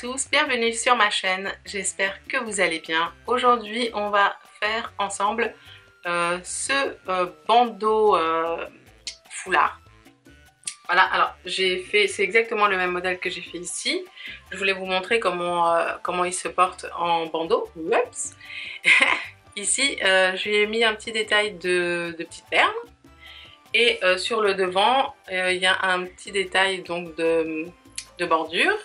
tous, bienvenue sur ma chaîne, j'espère que vous allez bien. Aujourd'hui on va faire ensemble ce bandeau foulard. Voilà, alors j'ai fait, c'est exactement le même modèle que j'ai fait ici. Je voulais vous montrer comment il se porte en bandeau. Oups. Ici j'ai mis un petit détail de petites perles. Et sur le devant, il y a un petit détail donc de bordure.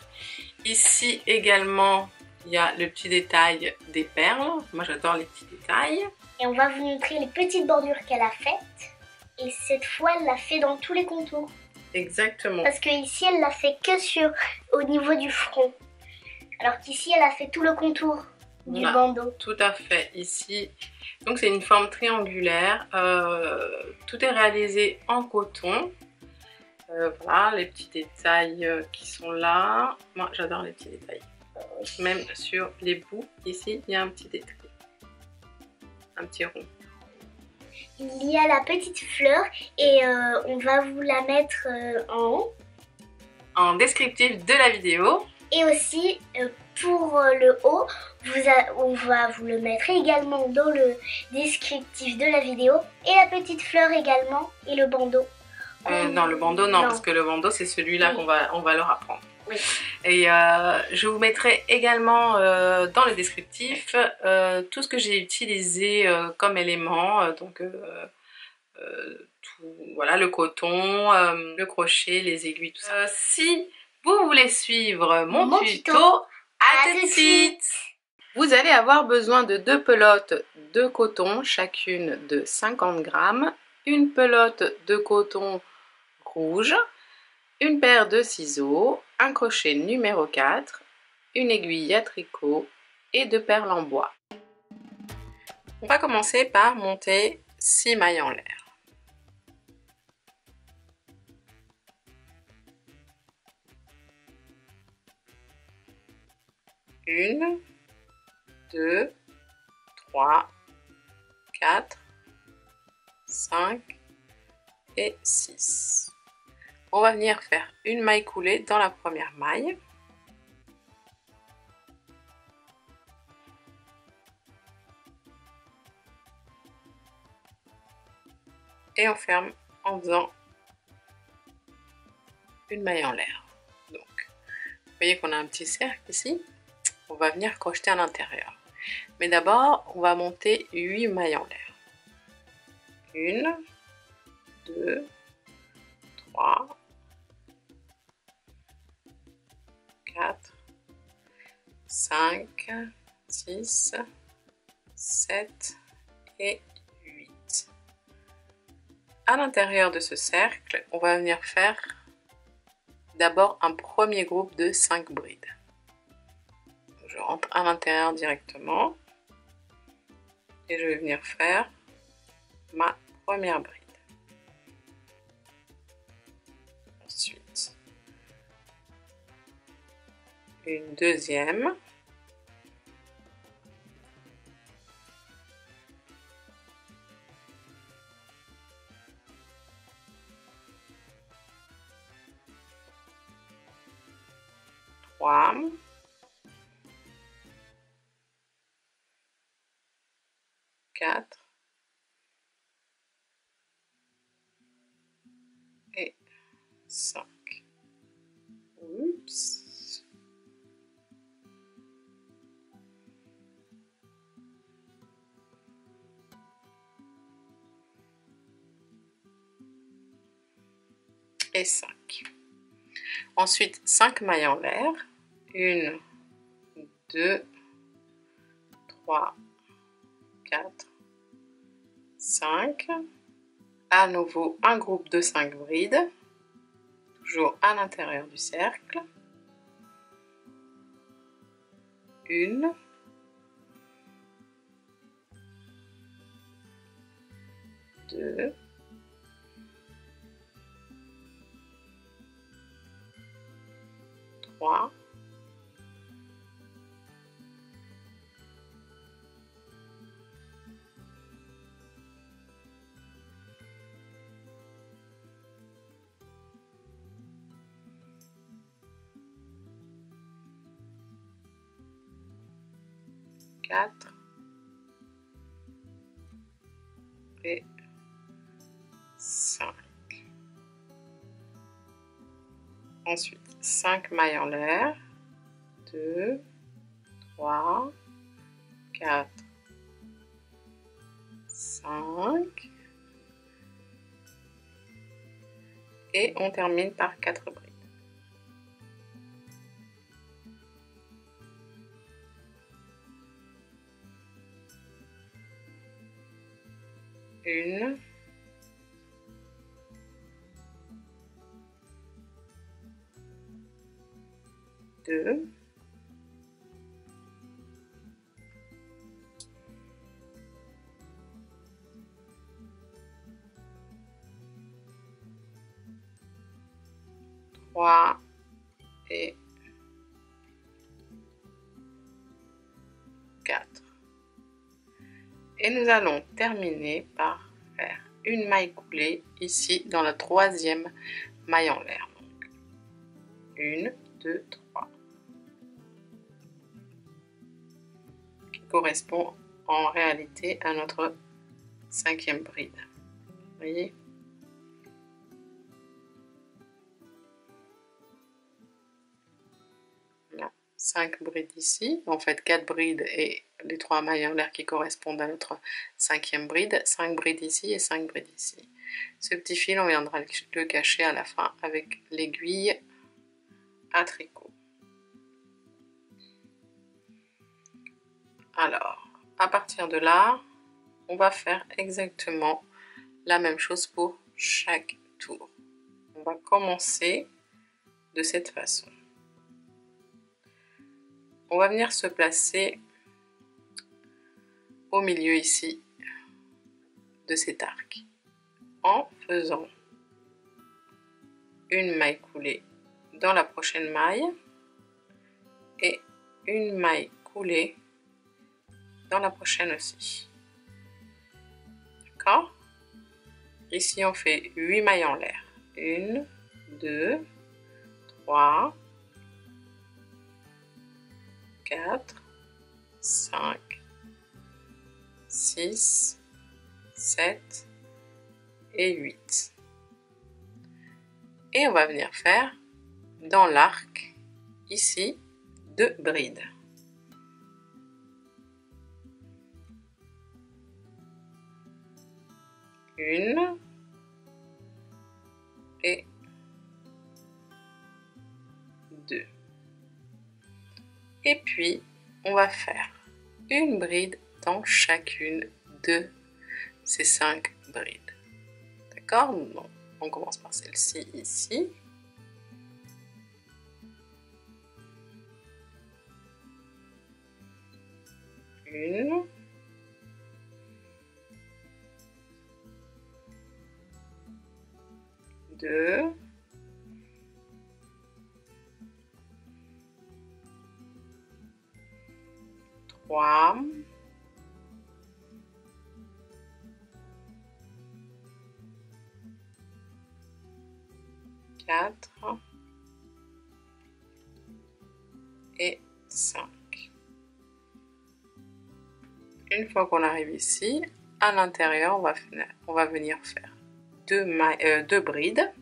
Ici également, il y a le petit détail des perles. Moi j'adore les petits détails. Et on va vous montrer les petites bordures qu'elle a faites. Et cette fois, elle l'a fait dans tous les contours. Exactement. Parce que ici, elle l'a fait que au niveau du front. Alors qu'ici, elle a fait tout le contour du bandeau. Tout à fait. Ici, donc c'est une forme triangulaire. Tout est réalisé en coton. Voilà les petits détails qui sont là. Moi j'adore les petits détails. Même sur les bouts, ici il y a un petit détail. Un petit rond. Il y a la petite fleur et on va vous la mettre en haut. En descriptif de la vidéo. Et aussi pour le haut, on va vous le mettre également dans le descriptif de la vidéo. Et la petite fleur également et le bandeau. Non, le bandeau non, parce que le bandeau c'est celui-là qu'on va leur apprendre. Oui. Et je vous mettrai également dans le descriptif tout ce que j'ai utilisé comme élément. Donc tout, voilà, le coton, le crochet, les aiguilles, tout ça. Si vous voulez suivre mon tuto, à tout de suite. Vous allez avoir besoin de 2 pelotes de coton, chacune de 50 grammes, une pelote de coton rouge, une paire de ciseaux, un crochet numéro 4, une aiguille à tricot et 2 perles en bois. On va commencer par monter 6 mailles en l'air. Une, 2, 3, 4, 5 et 6. On va venir faire une maille coulée dans la première maille. Et on ferme en faisant une maille en l'air. Donc, vous voyez qu'on a un petit cercle ici. On va venir crocheter à l'intérieur. Mais d'abord, on va monter 8 mailles en l'air. 1, 2, 3, 4, 5, 6, 7 et 8. À l'intérieur de ce cercle, on va venir faire d'abord un premier groupe de 5 brides. Je rentre à l'intérieur directement et je vais venir faire ma première bride. Ensuite, une deuxième. Trois. 4 et 5. Oups. Et 5. Ensuite, 5 mailles en l'air. 1, 2, 3, 4, 5. À nouveau, un groupe de 5 brides. Toujours à l'intérieur du cercle. 1. 2. 3. 4. 4 et 5. Ensuite, 5 mailles en l'air, 2, 3, 4, 5. Et on termine par 4 brides. Une, deux, trois et 4. Et nous allons terminer par faire une maille coulée ici dans la troisième maille en l'air. Donc, 1, 2, 3. Qui correspond en réalité à notre 5e bride. Vous voyez? Voilà, 5 brides ici, en fait 4 brides et les 3 mailles en l'air qui correspondent à notre 5e bride, 5 brides ici et 5 brides ici. Ce petit fil, on viendra le cacher à la fin avec l'aiguille à tricot. Alors, à partir de là, on va faire exactement la même chose pour chaque tour. On va commencer de cette façon. On va venir se placer au milieu ici de cet arc en faisant une maille coulée dans la prochaine maille et une maille coulée dans la prochaine aussi. D'accord? Ici on fait 8 mailles en l'air. 1, 2, 3, 4, 5, 6, 7 et 8. Et on va venir faire dans l'arc ici 2 brides. Une et 2. Et puis, on va faire une bride dans chacune de ces 5 brides. D'accord? Donc, on commence par celle-ci ici. Une. Deux. Trois. 4 et 5. Une fois qu'on arrive ici, à l'intérieur, on va venir faire 2 brides.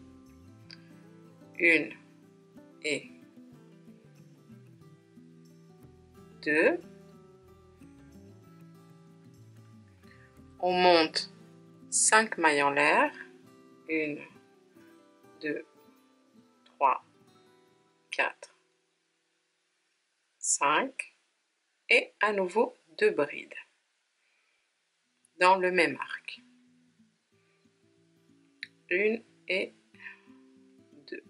Une et 2. On monte 5 mailles en l'air. 1, 2, 3, 4, 5. Et à nouveau 2 brides dans le même arc. 1 et 2.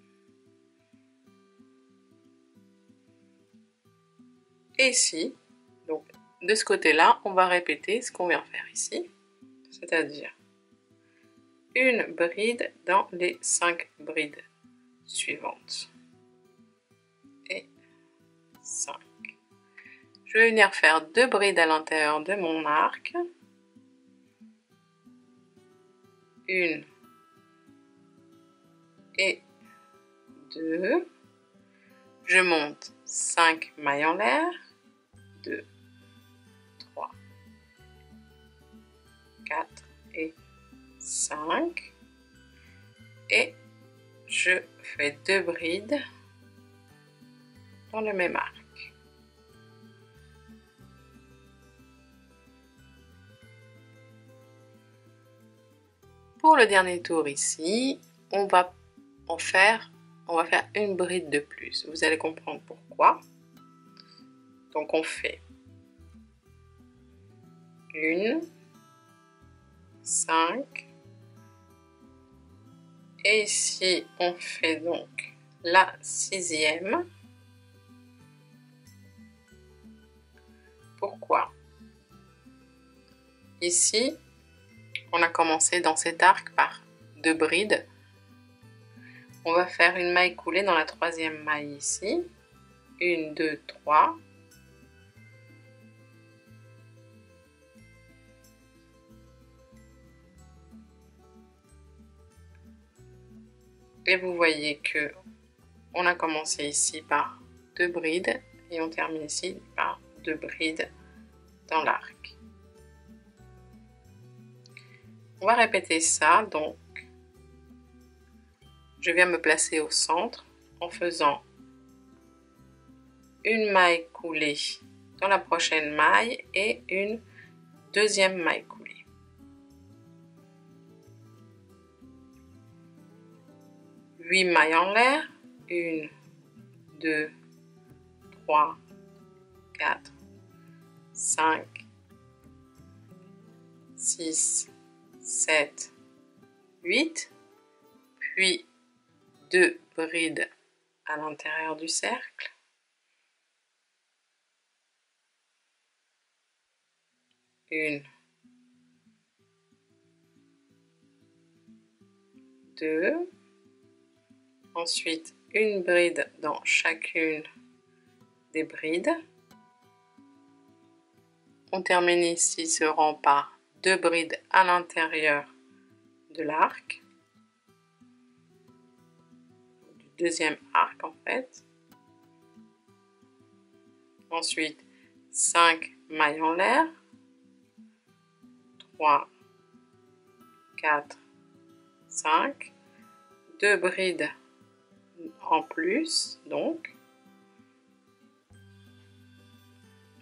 Et ici, donc de ce côté-là, on va répéter ce qu'on vient faire ici, c'est-à-dire une bride dans les 5 brides suivantes. Et 5. Je vais venir faire 2 brides à l'intérieur de mon arc. Une et 2. Je monte 5 mailles en l'air. 2, 4 et 5. Et je fais 2 brides dans le même arc. Pour le dernier tour ici, on va faire une bride de plus. Vous allez comprendre pourquoi. Donc on fait 1, 5, et ici on fait donc la 6e. Pourquoi? Ici, on a commencé dans cet arc par 2 brides. On va faire une maille coulée dans la 3e maille ici. 1, 2, 3. Et vous voyez que on a commencé ici par 2 brides et on termine ici par 2 brides dans l'arc. On va répéter ça, donc je viens me placer au centre en faisant une maille coulée dans la prochaine maille et une deuxième maille coulée. Huit mailles en l'air, 1, 2, 3, 4, 5, 6, 7, 8, puis 2 brides à l'intérieur du cercle. Une, 2, ensuite une bride dans chacune des brides. On termine ici ce rang par 2 brides à l'intérieur de l'arc, du deuxième arc en fait. Ensuite 5 mailles en l'air, 3, 4, 5, 2 brides en plus, donc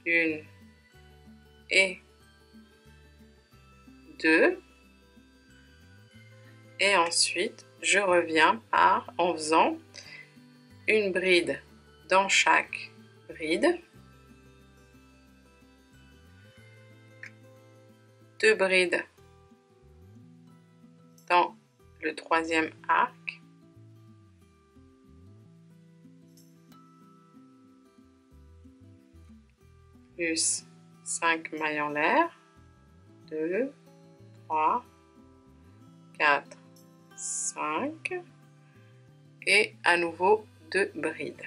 1 et 2, et ensuite je reviens en faisant une bride dans chaque bride, 2 brides dans le troisième arc, plus 5 mailles en l'air, 2, 3, 4, 5, et à nouveau 2 brides.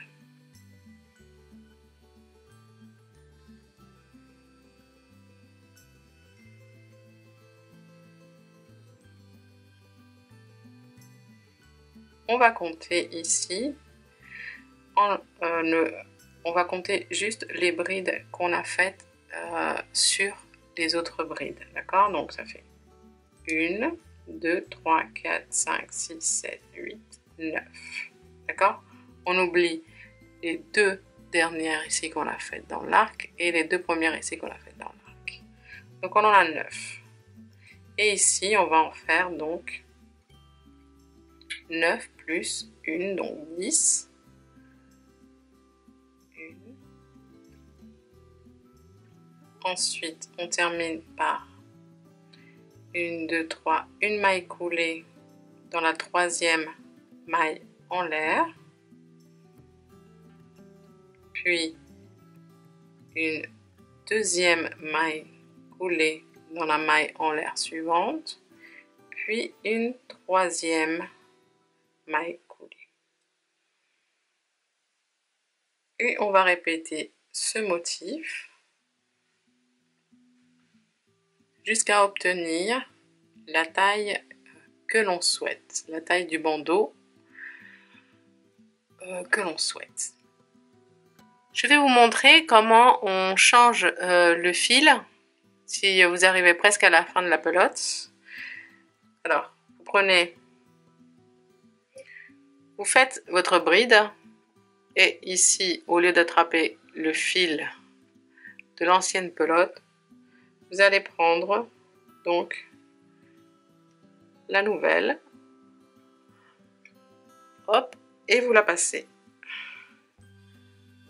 On va compter ici, on va compter juste les brides qu'on a faites sur les autres brides, d'accord? Donc ça fait 1, 2, 3, 4, 5, 6, 7, 8, 9, d'accord? On oublie les 2 dernières ici qu'on a faites dans l'arc et les 2 premières ici qu'on a faites dans l'arc. Donc on en a 9. Et ici, on va en faire donc 9 plus 1, donc 10. 1. Ensuite, on termine par 1, 2, 3, une maille coulée dans la troisième maille en l'air. Puis, une deuxième maille coulée dans la maille en l'air suivante. Puis, une troisième maille coulée. Et on va répéter ce motif jusqu'à obtenir la taille que l'on souhaite, la taille du bandeau que l'on souhaite. Je vais vous montrer comment on change le fil Si vous arrivez presque à la fin de la pelote, alors vous prenez, vous faites votre bride et ici, au lieu d'attraper le fil de l'ancienne pelote, vous allez prendre donc la nouvelle, hop, et vous la passez.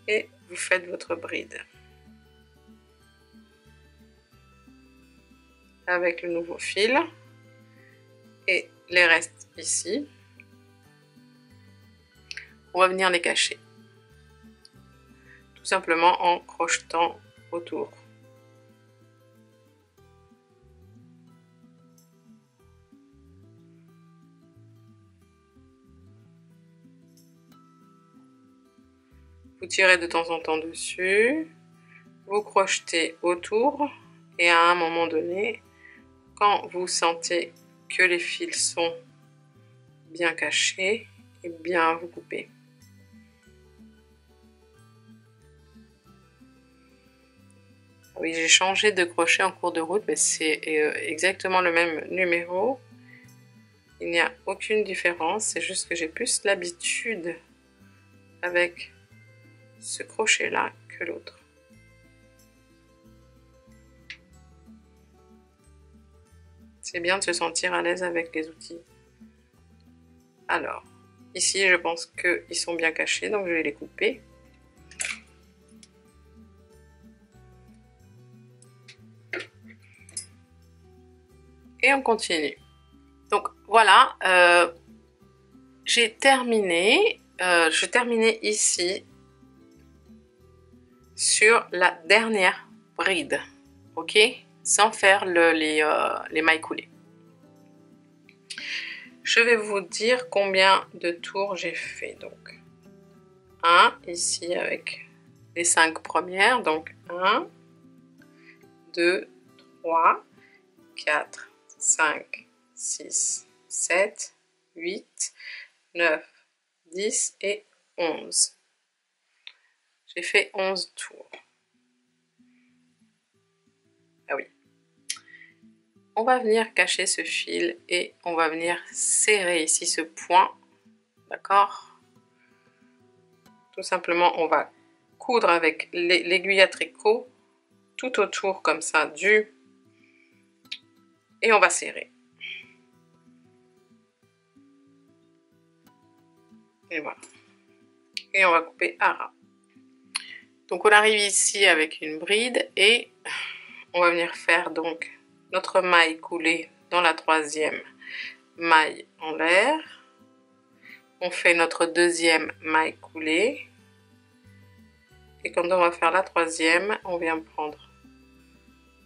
Et vous faites votre bride avec le nouveau fil et les restes ici. On va venir les cacher, tout simplement en crochetant autour. Vous tirez de temps en temps dessus, vous crochetez autour et à un moment donné, quand vous sentez que les fils sont bien cachés, et bien vous coupez. Oui, j'ai changé de crochet en cours de route, mais c'est exactement le même numéro. Il n'y a aucune différence, c'est juste que j'ai plus l'habitude avec ce crochet-là que l'autre. C'est bien de se sentir à l'aise avec les outils. Alors, ici, je pense qu'ils sont bien cachés, donc je vais les couper. Et on continue. Donc voilà, j'ai terminé. Je terminais ici sur la dernière bride, ok, sans faire les mailles coulées. Je vais vous dire combien de tours j'ai fait. Donc 1 ici avec les 5 premières, donc 1, 2, 3, 4, 5, 6, 7, 8, 9, 10 et 11. J'ai fait 11 tours. Ah oui. On va venir cacher ce fil et on va venir serrer ici ce point. D'accord? Tout simplement, on va coudre avec l'aiguille à tricot tout autour comme ça du... Et on va serrer. Et voilà. Et on va couper à ras. Donc on arrive ici avec une bride et on va venir faire donc notre maille coulée dans la troisième maille en l'air. On fait notre deuxième maille coulée. Et quand on va faire la troisième, on vient prendre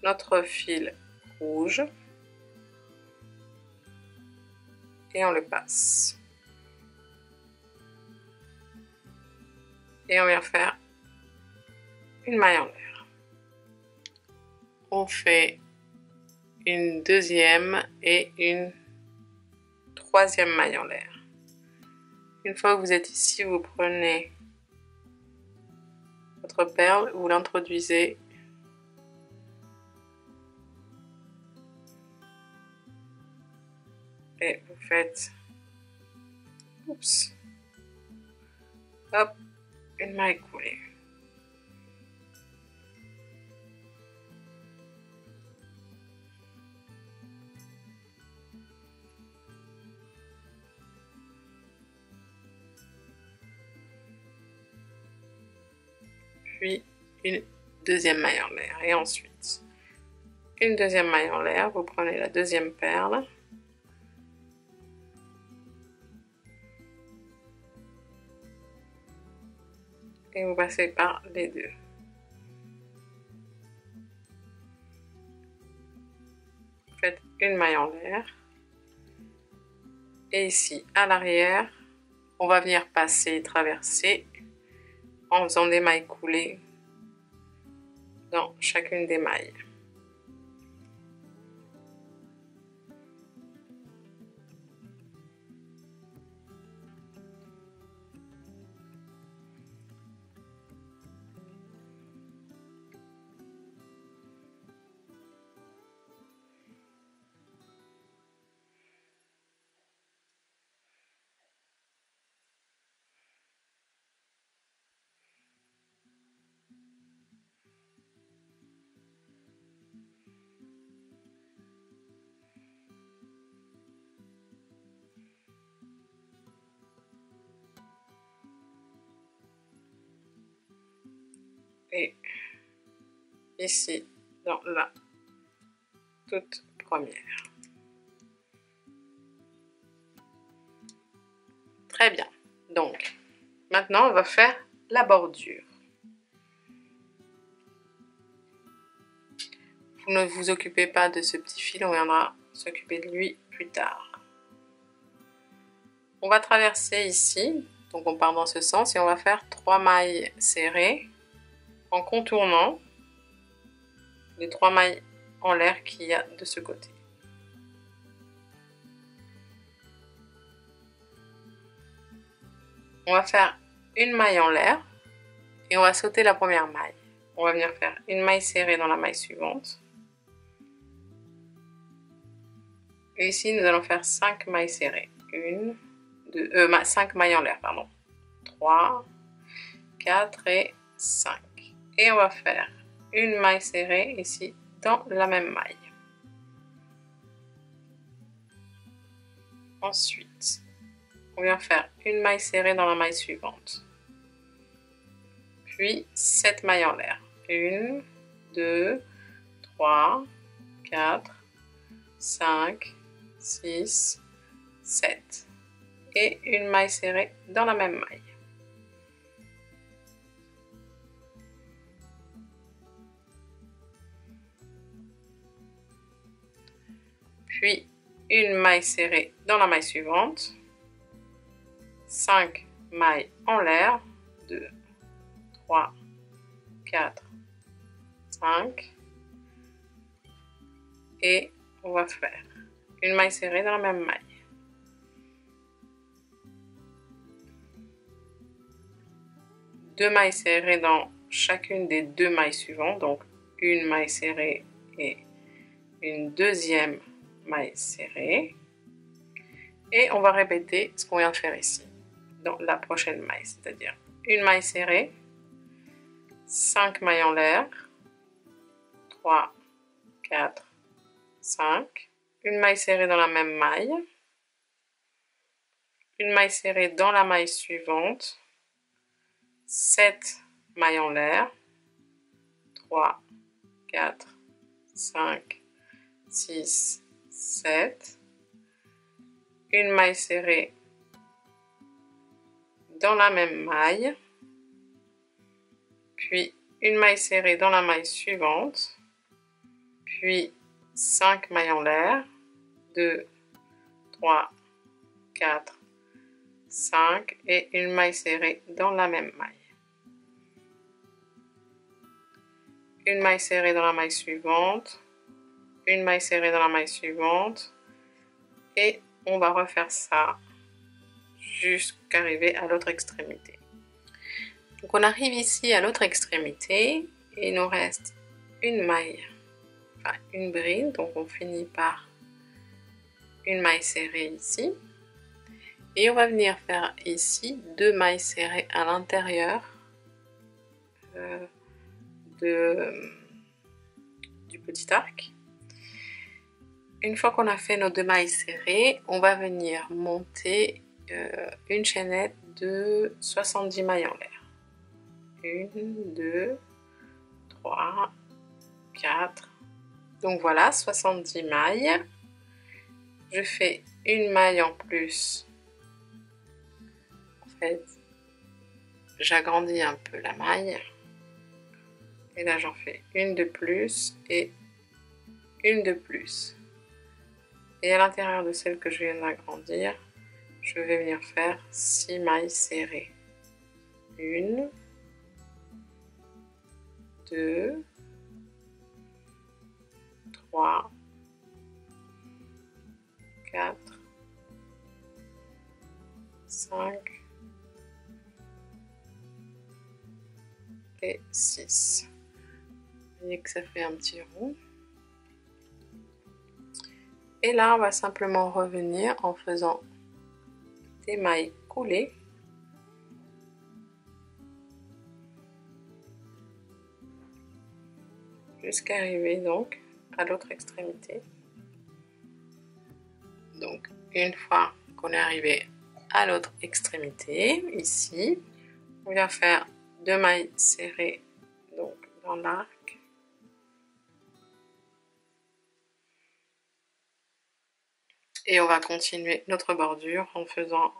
notre fil rouge et on le passe. Et on vient faire une maille en l'air. On fait une deuxième et une troisième maille en l'air. Une fois que vous êtes ici, vous prenez votre perle, vous l'introduisez et vous faites, oups, hop, une maille coulée. Puis une deuxième maille en l'air et ensuite une deuxième maille en l'air, vous prenez la deuxième perle et vous passez par les deux. Vous faites une maille en l'air et ici à l'arrière on va venir passer, traverser en faisant des mailles coulées dans chacune des mailles. ici dans la toute première. Très bien. Donc, maintenant, on va faire la bordure. Vous ne vous occupez pas de ce petit fil, on viendra s'occuper de lui plus tard. On va traverser ici, donc on part dans ce sens et on va faire 3 mailles serrées en contournant les 3 mailles en l'air qu'il y a de ce côté. On va faire une maille en l'air et on va sauter la première maille. On va venir faire une maille serrée dans la maille suivante. Et ici, nous allons faire 5 mailles serrées. 5 mailles en l'air, pardon. 3, 4 et 5. Et on va faire une maille serrée ici dans la même maille. Ensuite, on vient faire une maille serrée dans la maille suivante. Puis 7 mailles en l'air. 1, 2, 3, 4, 5, 6, 7. Et une maille serrée dans la même maille. Puis une maille serrée dans la maille suivante. 5 mailles en l'air. 2, 3, 4, 5. Et on va faire une maille serrée dans la même maille. Deux mailles serrées dans chacune des 2 mailles suivantes, donc une maille serrée et une deuxième maille serrée. Et on va répéter ce qu'on vient de faire ici, dans la prochaine maille, c'est-à-dire une maille serrée, 5 mailles en l'air, 3, 4, 5, une maille serrée dans la même maille, une maille serrée dans la maille suivante, 7 mailles en l'air, 3, 4, 5, 6, 7, une maille serrée dans la même maille, puis une maille serrée dans la maille suivante, puis 5 mailles en l'air, 2, 3, 4, 5 et une maille serrée dans la même maille. Une maille serrée dans la maille suivante, une maille serrée dans la maille suivante et on va refaire ça jusqu'à arriver à l'autre extrémité. Donc on arrive ici à l'autre extrémité et il nous reste une maille, enfin une bride, donc on finit par une maille serrée ici et on va venir faire ici 2 mailles serrées à l'intérieur du petit arc. Une fois qu'on a fait nos 2 mailles serrées, on va venir monter une chaînette de 70 mailles en l'air. 1, 2, 3, 4. Donc voilà, 70 mailles. Je fais une maille en plus. En fait, j'agrandis un peu la maille. Et là, j'en fais une de plus et une de plus. Et à l'intérieur de celle que je viens d'agrandir, je vais venir faire 6 mailles serrées. 1, 2, 3, 4, 5 et 6. Vous voyez que ça fait un petit rond. Et là, on va simplement revenir en faisant des mailles coulées. Jusqu'à arriver donc à l'autre extrémité. Donc, une fois qu'on est arrivé à l'autre extrémité, ici, on vient faire 2 mailles serrées donc dans l'arc. Et on va continuer notre bordure en faisant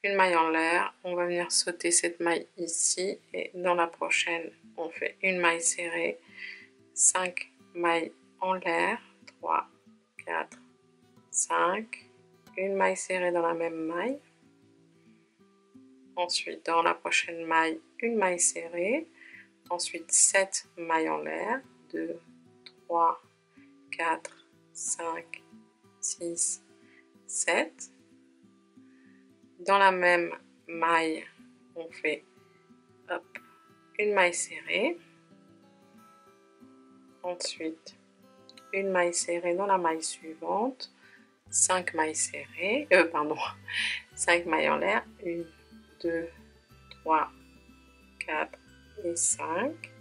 une maille en l'air. On va venir sauter cette maille ici et dans la prochaine on fait une maille serrée, 5 mailles en l'air, 3, 4, 5, une maille serrée dans la même maille. Ensuite dans la prochaine maille, une maille serrée. Ensuite 7 mailles en l'air, 2, 3, 4, 5, 6, 7. Dans la même maille, on fait hop, une maille serrée. Ensuite, une maille serrée dans la maille suivante. 5 mailles serrées, 5 mailles en l'air. 1, 2, 3, 4 et 5.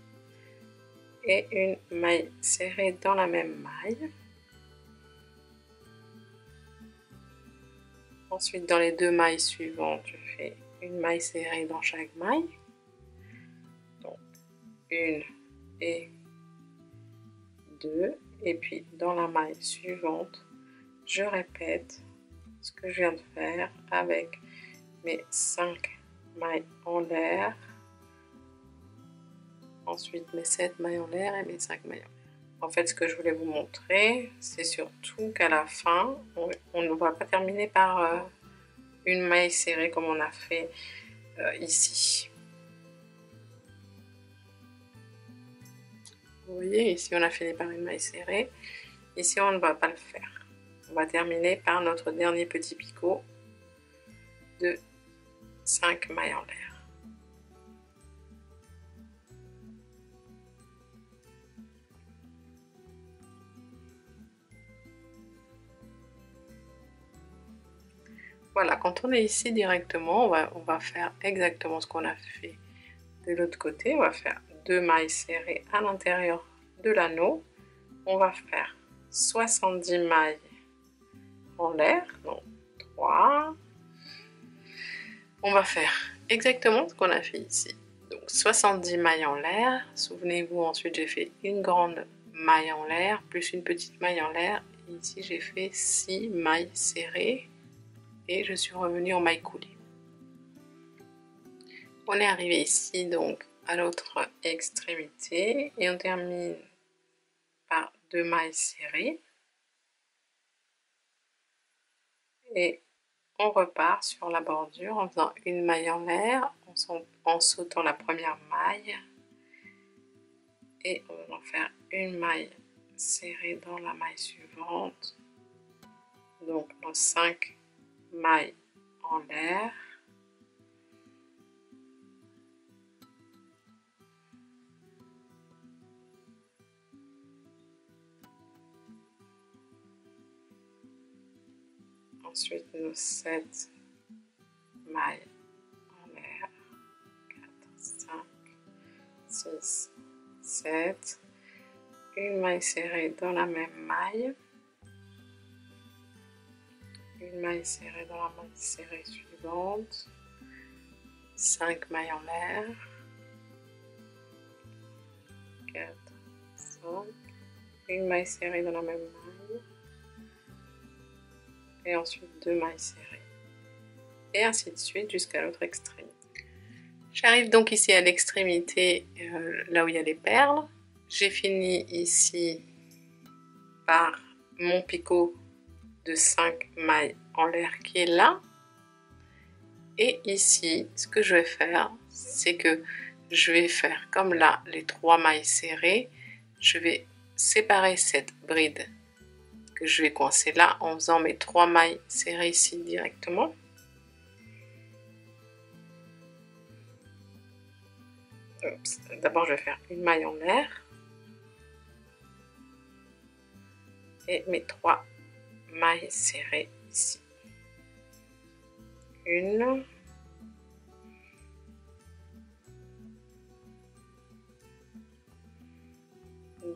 Et une maille serrée dans la même maille. Ensuite, dans les 2 mailles suivantes, je fais une maille serrée dans chaque maille. Donc, 1 et 2. Et puis, dans la maille suivante, je répète ce que je viens de faire avec mes 5 mailles en l'air. Ensuite, mes 7 mailles en l'air et mes 5 mailles en l'air. En fait, ce que je voulais vous montrer, c'est surtout qu'à la fin, on ne va pas terminer par une maille serrée comme on a fait ici. Vous voyez, ici on a fini par une maille serrée. Ici, on ne va pas le faire. On va terminer par notre dernier petit picot de 5 mailles en l'air. Voilà, quand on est ici directement, on va faire exactement ce qu'on a fait de l'autre côté. On va faire 2 mailles serrées à l'intérieur de l'anneau. On va faire 70 mailles en l'air, donc 3. On va faire exactement ce qu'on a fait ici. Donc 70 mailles en l'air. Souvenez-vous, ensuite j'ai fait une grande maille en l'air, plus une petite maille en l'air. Et ici j'ai fait 6 mailles serrées. Et je suis revenue en maille coulée. On est arrivé ici donc à l'autre extrémité et on termine par 2 mailles serrées et on repart sur la bordure en faisant une maille en l'air, en sautant la première maille et on va en faire une maille serrée dans la maille suivante, donc nos 5 mailles en l'air. Ensuite nos 7 mailles en l'air, 4, 5, 6, 7, une maille serrée dans la même maille. Une maille serrée dans la maille serrée suivante, 5 mailles en l'air, 4, 5, une maille serrée dans la même maille, et ensuite 2 mailles serrées, et ainsi de suite jusqu'à l'autre extrémité. J'arrive donc ici à l'extrémité, là où il y a les perles. J'ai fini ici par mon picot de 5 mailles en l'air qui est là. Et ici, ce que je vais faire, c'est que je vais faire comme là, les 3 mailles serrées. Je vais séparer cette bride que je vais coincer là en faisant mes 3 mailles serrées ici directement. D'abord, je vais faire une maille en l'air. Et mes 3 mailles serrées ici. 1,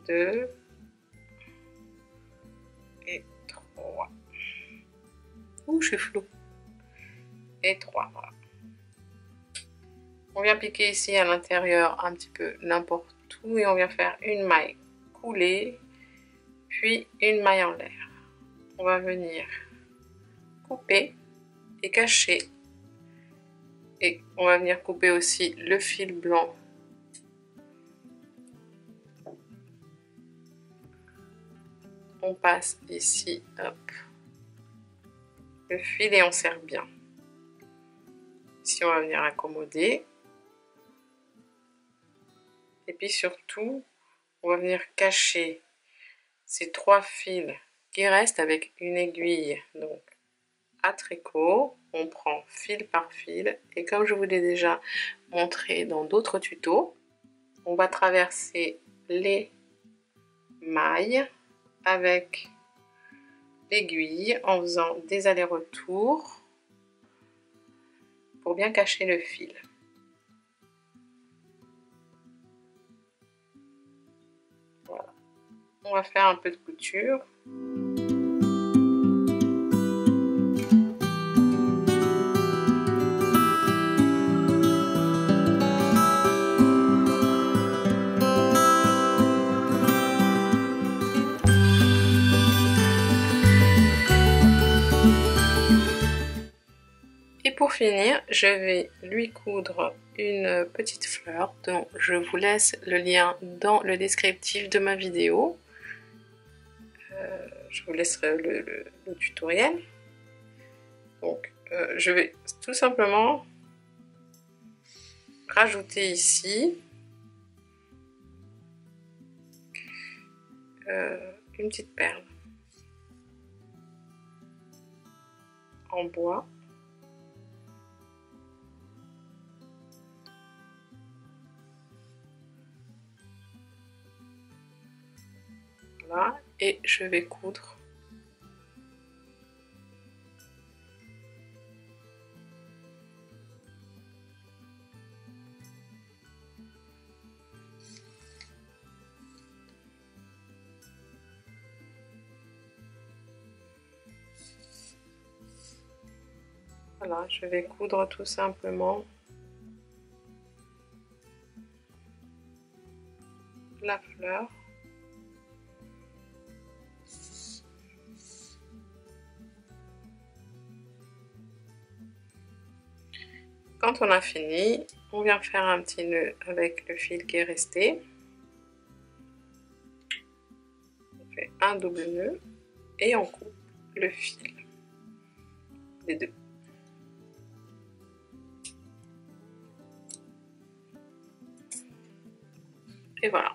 2 et 3. Ouh, je suis floue. Et 3, voilà. On vient piquer ici à l'intérieur un petit peu n'importe où et on vient faire une maille coulée, puis une maille en l'air. on va venir couper et cacher. Et on va venir couper aussi le fil blanc. On passe ici, hop, le fil et on serre bien. Ici, on va venir accommoder. Et puis surtout, on va venir cacher ces 3 fils qui restent avec une aiguille. Donc, à tricot, on prend fil par fil. Et comme je vous l'ai déjà montré dans d'autres tutos, on va traverser les mailles avec l'aiguille en faisant des allers-retours pour bien cacher le fil. Voilà. On va faire un peu de couture. Et pour finir, je vais lui coudre une petite fleur dont je vous laisse le lien dans le descriptif de ma vidéo. Je vous laisserai le tutoriel. Donc, je vais tout simplement rajouter ici une petite perle en bois. Voilà, et je vais coudre. Voilà, je vais coudre tout simplement la fleur. Quand on a fini, on vient faire un petit nœud avec le fil qui est resté. On fait un double nœud et on coupe le fil des deux. Et voilà.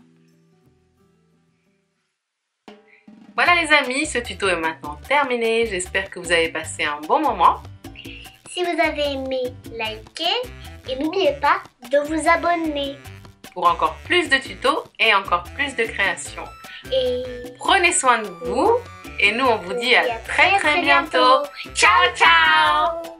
Voilà les amis, ce tuto est maintenant terminé. J'espère que vous avez passé un bon moment. Si vous avez aimé, likez et n'oubliez pas de vous abonner. Pour encore plus de tutos et encore plus de créations. Et prenez soin de vous et nous on vous dit à très bientôt. Ciao ciao.